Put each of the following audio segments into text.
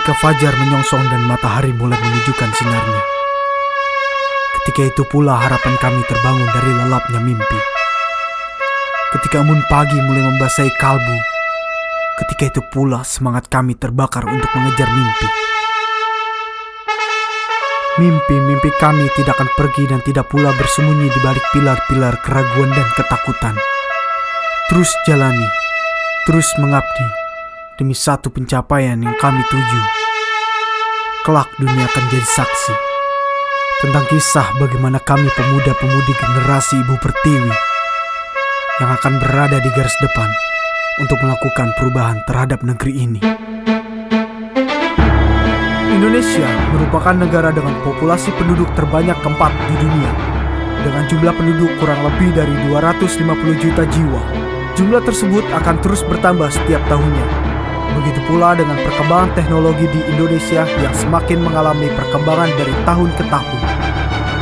ketika fajar menyongsong dan matahari mulai menunjukkan sinarnya. Ketika itu pula harapan kami terbangun dari lelapnya mimpi. Ketika embun pagi mulai membasahi kalbu, ketika itu pula semangat kami terbakar untuk mengejar mimpi. Mimpi-mimpi kami tidak akan pergi dan tidak pula bersembunyi di balik pilar-pilar keraguan dan ketakutan. Terus jalani, terus mengabdi, demi satu pencapaian yang kami tuju. Kelak dunia akan jadi saksi tentang kisah bagaimana kami pemuda-pemudi generasi Ibu Pertiwi yang akan berada di garis depan untuk melakukan perubahan terhadap negeri ini. Indonesia merupakan negara dengan populasi penduduk terbanyak keempat di dunia, dengan jumlah penduduk kurang lebih dari 250 juta jiwa. Jumlah tersebut akan terus bertambah setiap tahunnya. Begitu pula dengan perkembangan teknologi di Indonesia yang semakin mengalami perkembangan dari tahun ke tahun.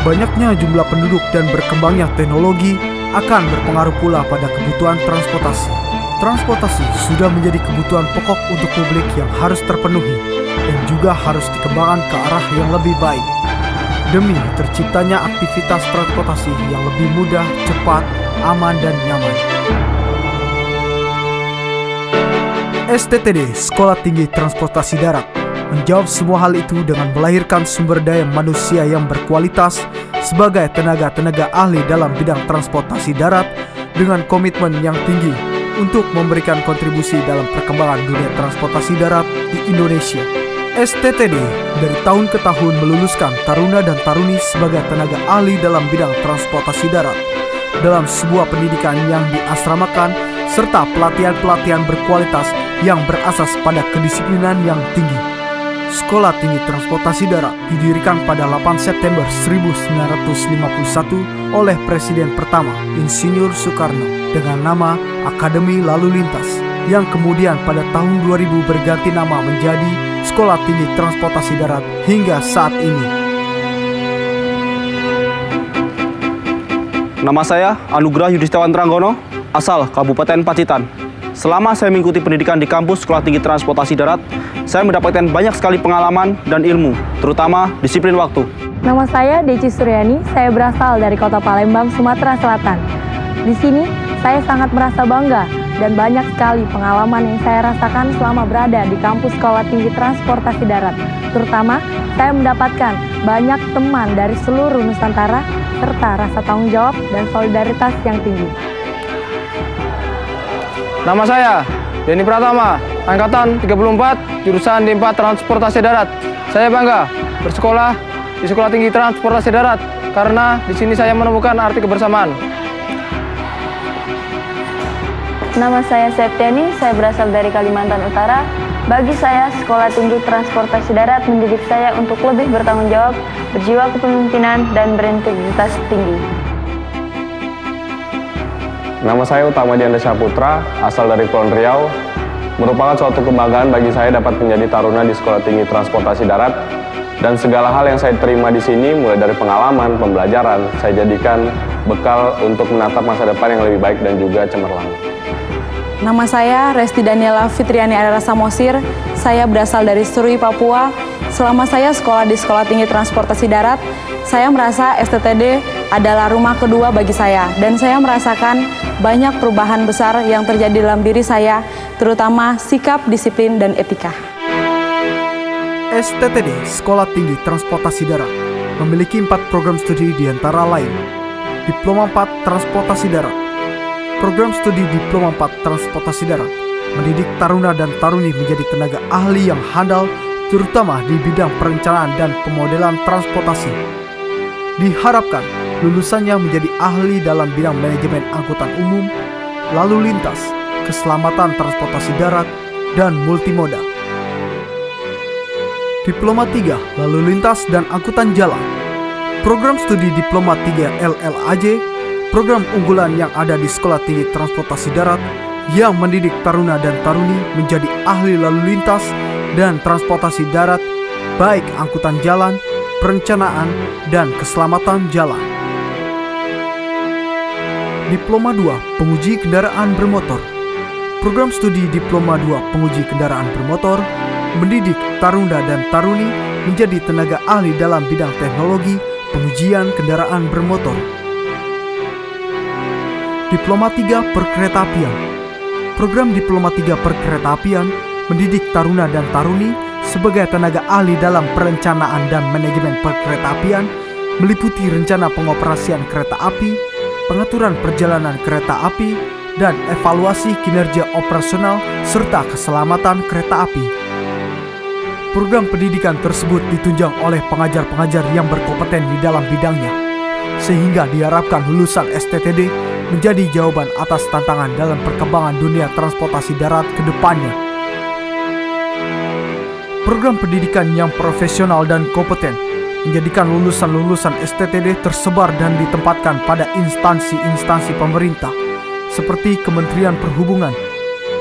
Banyaknya jumlah penduduk dan berkembangnya teknologi akan berpengaruh pula pada kebutuhan transportasi. Transportasi sudah menjadi kebutuhan pokok untuk publik yang harus terpenuhi dan juga harus dikembangkan ke arah yang lebih baik demi terciptanya aktivitas transportasi yang lebih mudah, cepat, aman, dan nyaman. STTD, Sekolah Tinggi Transportasi Darat, menjawab semua hal itu dengan melahirkan sumber daya manusia yang berkualitas sebagai tenaga-tenaga ahli dalam bidang transportasi darat dengan komitmen yang tinggi untuk memberikan kontribusi dalam perkembangan dunia transportasi darat di Indonesia. STTD dari tahun ke tahun meluluskan taruna dan taruni sebagai tenaga ahli dalam bidang transportasi darat dalam sebuah pendidikan yang diasramakan serta pelatihan-pelatihan berkualitas yang berasas pada kedisiplinan yang tinggi. Sekolah Tinggi Transportasi Darat didirikan pada 8 September 1951 oleh Presiden pertama, Insinyur Soekarno, dengan nama Akademi Lalu Lintas, yang kemudian pada tahun 2000 berganti nama menjadi Sekolah Tinggi Transportasi Darat hingga saat ini. Nama saya Anugrah Yudhistiawan Tranggono, asal Kabupaten Pacitan. Selama saya mengikuti pendidikan di kampus Sekolah Tinggi Transportasi Darat, saya mendapatkan banyak sekali pengalaman dan ilmu, terutama disiplin waktu. Nama saya Deci Suryani, saya berasal dari Kota Palembang, Sumatera Selatan. Di sini, saya sangat merasa bangga dan banyak sekali pengalaman yang saya rasakan selama berada di kampus Sekolah Tinggi Transportasi Darat. Terutama, saya mendapatkan banyak teman dari seluruh Nusantara, serta rasa tanggung jawab dan solidaritas yang tinggi. Nama saya Denny Pratama, Angkatan 34, jurusan D4 Transportasi Darat. Saya bangga bersekolah di Sekolah Tinggi Transportasi Darat karena di sini saya menemukan arti kebersamaan. Nama saya Septiani, saya berasal dari Kalimantan Utara. Bagi saya, Sekolah Tinggi Transportasi Darat mendidik saya untuk lebih bertanggung jawab, berjiwa kepemimpinan, dan berintegritas tinggi. Nama saya Utama Dianda Saputra, asal dari Kulon Riau. Merupakan suatu kebanggaan bagi saya dapat menjadi taruna di Sekolah Tinggi Transportasi Darat. Dan segala hal yang saya terima di sini, mulai dari pengalaman, pembelajaran, saya jadikan bekal untuk menatap masa depan yang lebih baik dan juga cemerlang. Nama saya Resti Daniela Fitriani Adara Samosir. Saya berasal dari Serui, Papua. Selama saya sekolah di Sekolah Tinggi Transportasi Darat, saya merasa STTD adalah rumah kedua bagi saya. Dan saya merasakan banyak perubahan besar yang terjadi dalam diri saya, terutama sikap, disiplin, dan etika. STTD, Sekolah Tinggi Transportasi Darat, memiliki 4 program studi di antara lain: Diploma 4 Transportasi Darat. Program studi Diploma 4 Transportasi Darat mendidik taruna dan taruni menjadi tenaga ahli yang handal, terutama di bidang perencanaan dan pemodelan transportasi. Diharapkan lulusannya menjadi ahli dalam bidang manajemen angkutan umum, lalu lintas, keselamatan transportasi darat, dan multimoda. Diploma 3 Lalu Lintas dan Angkutan Jalan. Program studi Diploma 3 LLAJ, program unggulan yang ada di Sekolah Tinggi Transportasi Darat yang mendidik taruna dan taruni menjadi ahli lalu lintas dan transportasi darat, baik angkutan jalan, perencanaan, dan keselamatan jalan. Diploma 2 Penguji Kendaraan Bermotor. Program studi Diploma 2 Penguji Kendaraan Bermotor mendidik taruna dan taruni menjadi tenaga ahli dalam bidang teknologi, pengujian kendaraan bermotor. Diploma 3 Perkeretaapian. Program Diploma 3 Perkeretaapian mendidik taruna dan taruni sebagai tenaga ahli dalam perencanaan dan manajemen perkeretaapian, meliputi rencana pengoperasian kereta api, pengaturan perjalanan kereta api, dan evaluasi kinerja operasional serta keselamatan kereta api. Program pendidikan tersebut ditunjang oleh pengajar-pengajar yang berkompeten di dalam bidangnya, sehingga diharapkan lulusan STTD menjadi jawaban atas tantangan dalam perkembangan dunia transportasi darat ke depannya. Program pendidikan yang profesional dan kompeten menjadikan lulusan-lulusan STTD tersebar dan ditempatkan pada instansi-instansi pemerintah seperti Kementerian Perhubungan,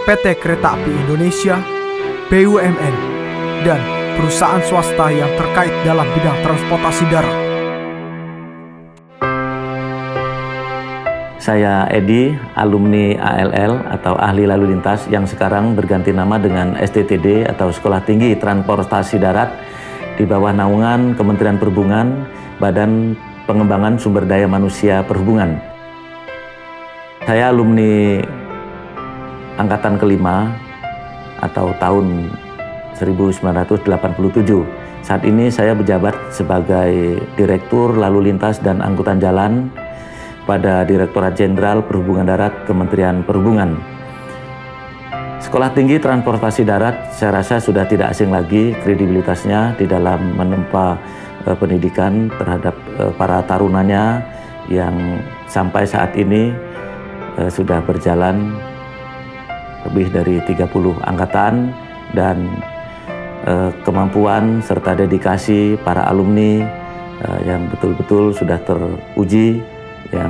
PT Kereta Api Indonesia, BUMN, dan perusahaan swasta yang terkait dalam bidang transportasi darat. Saya Edi, alumni ALL atau Ahli Lalu Lintas yang sekarang berganti nama dengan STTD atau Sekolah Tinggi Transportasi Darat di bawah naungan Kementerian Perhubungan, Badan Pengembangan Sumber Daya Manusia Perhubungan. Saya alumni angkatan kelima atau tahun 1987. Saat ini saya menjabat sebagai Direktur Lalu Lintas dan Angkutan Jalan pada Direktorat Jenderal Perhubungan Darat Kementerian Perhubungan. Sekolah Tinggi Transportasi Darat saya rasa sudah tidak asing lagi kredibilitasnya di dalam menempa pendidikan terhadap para tarunanya yang sampai saat ini sudah berjalan lebih dari 30 angkatan, dan kemampuan serta dedikasi para alumni yang betul-betul sudah teruji, yang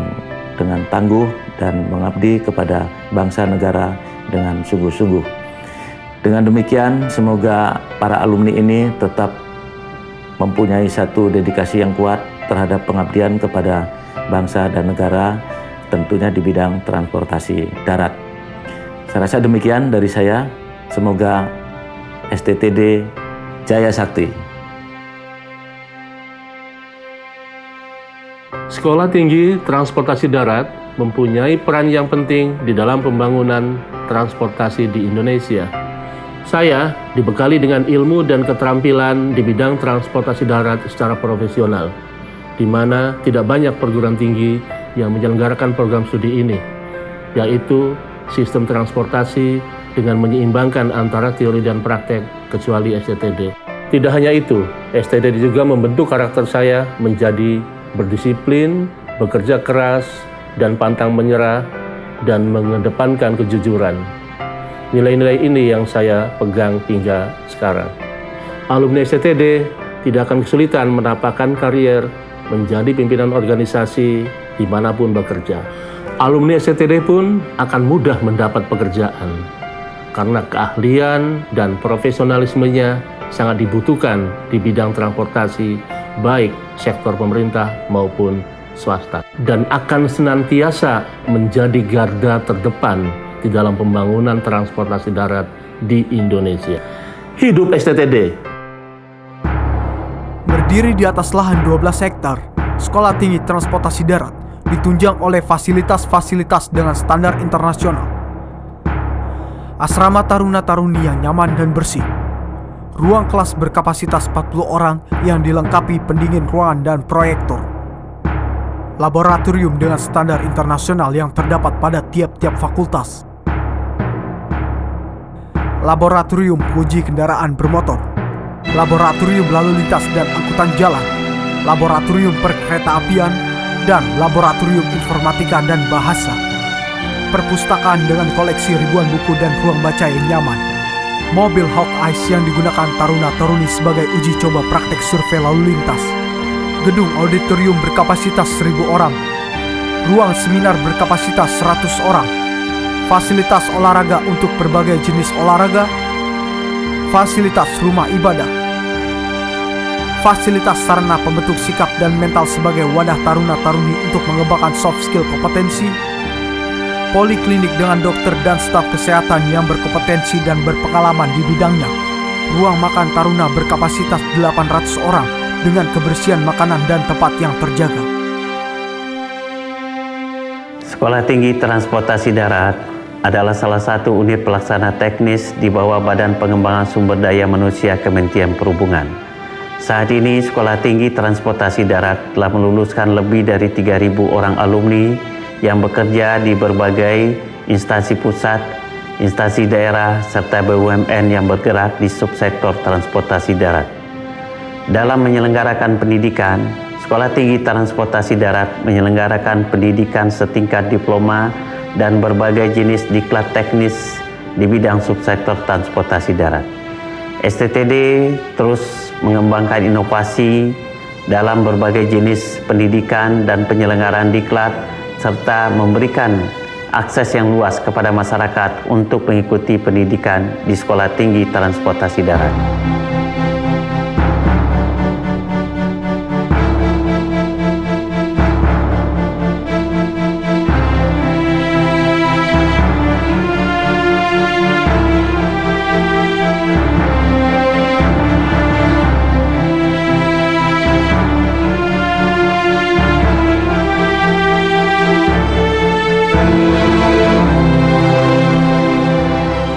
dengan tangguh dan mengabdi kepada bangsa negara dengan sungguh-sungguh. Dengan demikian, semoga para alumni ini tetap mempunyai satu dedikasi yang kuat terhadap pengabdian kepada bangsa dan negara, tentunya di bidang transportasi darat. Saya rasa demikian dari saya. Semoga STTD Jaya Sakti. Sekolah Tinggi Transportasi Darat mempunyai peran yang penting di dalam pembangunan transportasi di Indonesia. Saya dibekali dengan ilmu dan keterampilan di bidang transportasi darat secara profesional, di mana tidak banyak perguruan tinggi yang menyelenggarakan program studi ini, yaitu sistem transportasi dengan menyeimbangkan antara teori dan praktek, kecuali STTD. Tidak hanya itu, STTD juga membentuk karakter saya menjadi berdisiplin, bekerja keras, dan pantang menyerah, dan mengedepankan kejujuran. Nilai-nilai ini yang saya pegang hingga sekarang. Alumni STTD tidak akan kesulitan mendapatkan karier menjadi pimpinan organisasi dimanapun bekerja. Alumni STTD pun akan mudah mendapat pekerjaan, karena keahlian dan profesionalismenya sangat dibutuhkan di bidang transportasi, baik sektor pemerintah maupun swasta, dan akan senantiasa menjadi garda terdepan di dalam pembangunan transportasi darat di Indonesia. Hidup STTD! Berdiri di atas lahan 12 hektar, Sekolah Tinggi Transportasi Darat ditunjang oleh fasilitas-fasilitas dengan standar internasional. Asrama taruna-taruni yang nyaman dan bersih. Ruang kelas berkapasitas 40 orang yang dilengkapi pendingin ruangan dan proyektor. Laboratorium dengan standar internasional yang terdapat pada tiap-tiap fakultas. Laboratorium uji kendaraan bermotor. Laboratorium lalu lintas dan angkutan jalan. Laboratorium perkeretaapian dan laboratorium informatika dan bahasa. Perpustakaan dengan koleksi ribuan buku dan ruang baca yang nyaman. Mobil Hawkeye yang digunakan taruna-taruni sebagai uji coba praktek survei lalu lintas. Gedung auditorium berkapasitas 1.000 orang. Ruang seminar berkapasitas 100 orang. Fasilitas olahraga untuk berbagai jenis olahraga. Fasilitas rumah ibadah. Fasilitas sarana pembentuk sikap dan mental sebagai wadah taruna-taruni untuk mengembangkan soft skill kompetensi. Poliklinik dengan dokter dan staf kesehatan yang berkompetensi dan berpengalaman di bidangnya. ruang makan Taruna berkapasitas 800 orang dengan kebersihan makanan dan tempat yang terjaga. Sekolah Tinggi Transportasi Darat adalah salah satu unit pelaksana teknis di bawah Badan Pengembangan Sumber Daya Manusia Kementerian Perhubungan. Saat ini Sekolah Tinggi Transportasi Darat telah meluluskan lebih dari 3.000 orang alumni yang bekerja di berbagai instansi pusat, instansi daerah, serta BUMN yang bergerak di subsektor transportasi darat. Dalam menyelenggarakan pendidikan, Sekolah Tinggi Transportasi Darat menyelenggarakan pendidikan setingkat diploma dan berbagai jenis diklat teknis di bidang subsektor transportasi darat. STTD terus mengembangkan inovasi dalam berbagai jenis pendidikan dan penyelenggaraan diklat serta memberikan akses yang luas kepada masyarakat untuk mengikuti pendidikan di Sekolah Tinggi Transportasi Darat.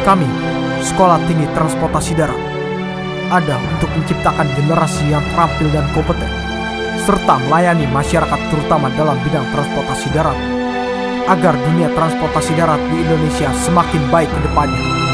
Kami, Sekolah Tinggi Transportasi Darat, ada untuk menciptakan generasi yang terampil dan kompeten, serta melayani masyarakat terutama dalam bidang transportasi darat, agar dunia transportasi darat di Indonesia semakin baik ke depannya.